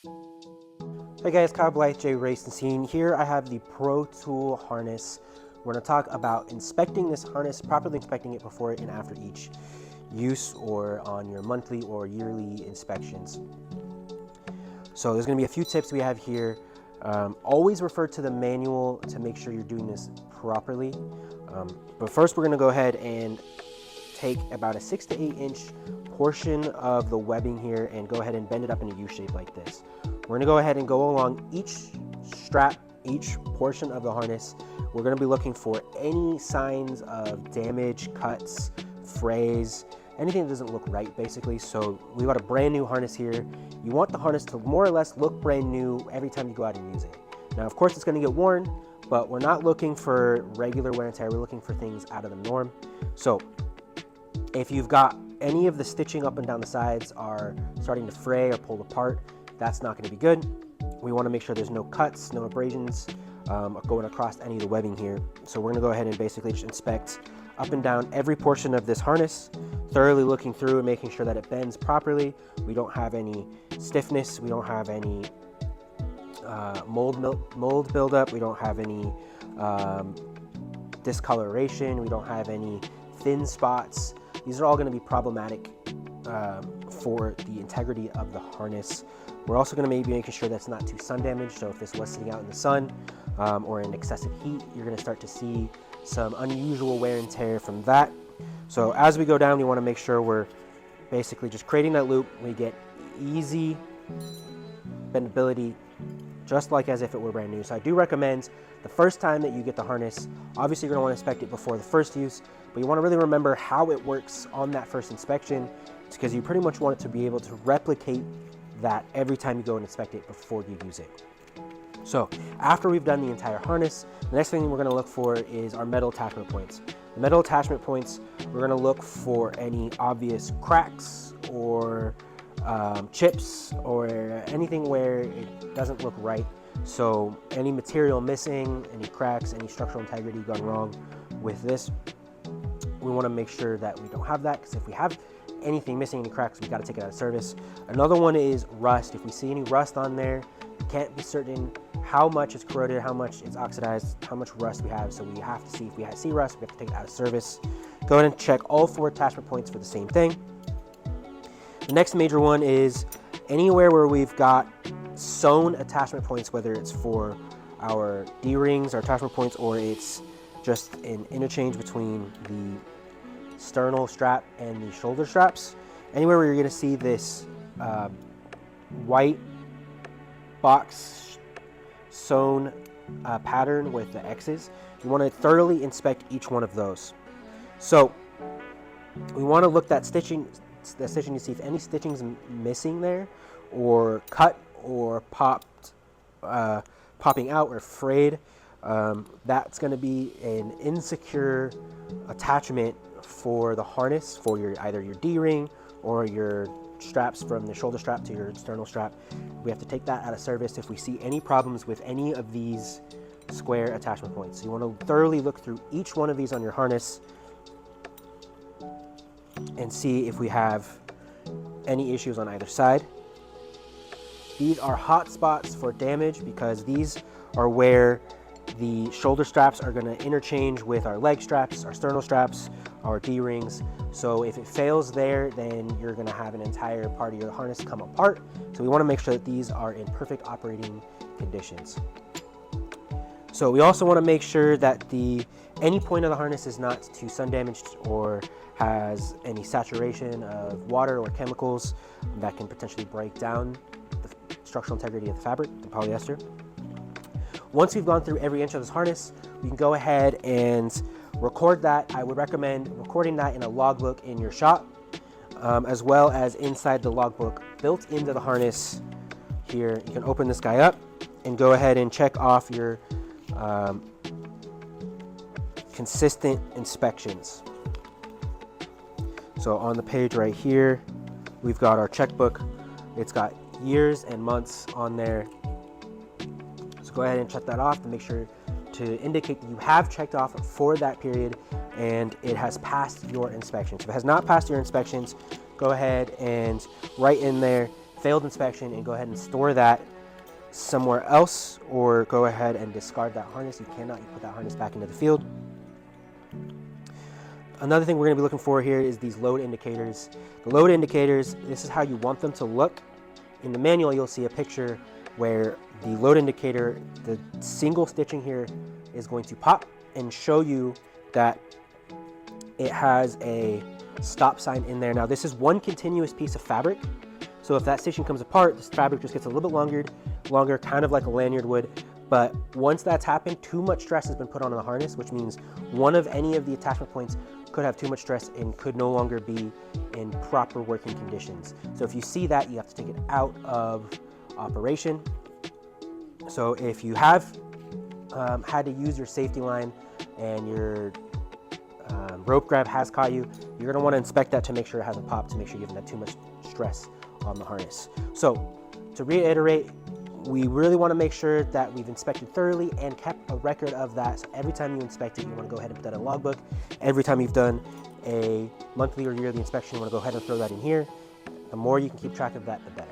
Hey guys, Kyle Blythe, J.Racenstein. Here I have the ProTool harness. We're going to talk about inspecting this harness, properly inspecting it before and after each use or on your monthly or yearly inspections. So there's going to be a few tips we have here. Always refer to the manual to make sure you're doing this properly. But first we're going to go ahead and take about a 6 to 8 inch portion of the webbing here and go ahead and bend it up in a U shape like this. We're going to go ahead and go along each strap, each portion of the harness. We're going to be looking for any signs of damage, cuts, frays, anything that doesn't look right basically. So we've got a brand new harness here. You want the harness to more or less look brand new every time you go out and use it. Now of course it's going to get worn, but we're not looking for regular wear and tear. We're looking for things out of the norm. So if you've got any of the stitching up and down the sides are starting to fray or pull apart, that's not going to be good. We want to make sure there's no cuts, no abrasions going across any of the webbing here. So we're going to go ahead and basically just inspect up and down every portion of this harness, thoroughly looking through and making sure that it bends properly. We don't have any stiffness. We don't have any mold buildup. We don't have any discoloration. We don't have any thin spots. These are all going to be problematic for the integrity of the harness. We're also going to be making sure that's not too sun damaged. So if this was sitting out in the sun or in excessive heat, you're going to start to see some unusual wear and tear from that. So as we go down, we want to make sure we're basically just creating that loop. We get easy bendability, just like as if it were brand new. So I do recommend the first time that you get the harness, obviously you're going to want to inspect it before the first use, but you want to really remember how it works on that first inspection. It's because you pretty much want it to be able to replicate that every time you go and inspect it before you use it. So after we've done the entire harness, the next thing we're going to look for is our metal attachment points. The metal attachment points, we're going to look for any obvious cracks or chips or anything where it doesn't look right. So any material missing, any cracks, any structural integrity gone wrong with this, we want to make sure that we don't have that, because if we have anything missing, any cracks, we got to take it out of service. Another one is rust. If we see any rust on there, we can't be certain how much it's corroded, how much it's oxidized, how much rust we have. So we have to see, if we see rust, we have to take it out of service. Go ahead and check all 4 attachment points for the same thing. The next major one is anywhere where we've got sewn attachment points, whether it's for our D-rings, our attachment points, or it's just an interchange between the sternal strap and the shoulder straps. Anywhere where you're going to see this white box sewn pattern with the X's, you want to thoroughly inspect each one of those. So we want to look at stitching to see if any stitching's missing there, or cut, or popping out, or frayed. That's going to be an insecure attachment for the harness, for either your D-ring or your straps from the shoulder strap to your sternal strap. We have to take that out of service if we see any problems with any of these square attachment points. So you want to thoroughly look through each one of these on your harness and see if we have any issues on either side. These are hot spots for damage because these are where the shoulder straps are going to interchange with our leg straps, our sternal straps, our D-rings. So if it fails there, then you're going to have an entire part of your harness come apart. So we want to make sure that these are in perfect operating conditions. So we also want to make sure that any point of the harness is not too sun damaged or has any saturation of water or chemicals that can potentially break down the structural integrity of the fabric, the polyester. Once we've gone through every inch of this harness, we can go ahead and record that. I would recommend recording that in a logbook in your shop, as well as inside the logbook built into the harness here. You can open this guy up and go ahead and check off your consistent inspections. So on the page right here, we've got our checkbook. It's got years and months on there. So go ahead and check that off to make sure to indicate that you have checked off for that period and it has passed your inspections. If it has not passed your inspections, go ahead and write in there failed inspection and go ahead and store that somewhere else, or go ahead and discard that harness. You cannot put that harness back into the field. Another thing we're going to be looking for here is these load indicators. The load indicators, this is how you want them to look. In the manual, you'll see a picture where the load indicator, the single stitching here, is going to pop and show you that it has a stop sign in there. Now this is one continuous piece of fabric, so if that stitching comes apart, this fabric just gets a little bit longer, kind of like a lanyard would. But once that's happened, too much stress has been put on the harness, which means one of any of the attachment points could have too much stress and could no longer be in proper working conditions. So if you see that, you have to take it out of operation. So if you have had to use your safety line and your rope grab has caught you, you're going to want to inspect that to make sure it hasn't popped, to make sure you haven't had too much stress on the harness. So to reiterate, we really want to make sure that we've inspected thoroughly and kept a record of that. So every time you inspect it, you want to go ahead and put that in a logbook. Every time you've done a monthly or yearly inspection, you want to go ahead and throw that in here. The more you can keep track of that, the better.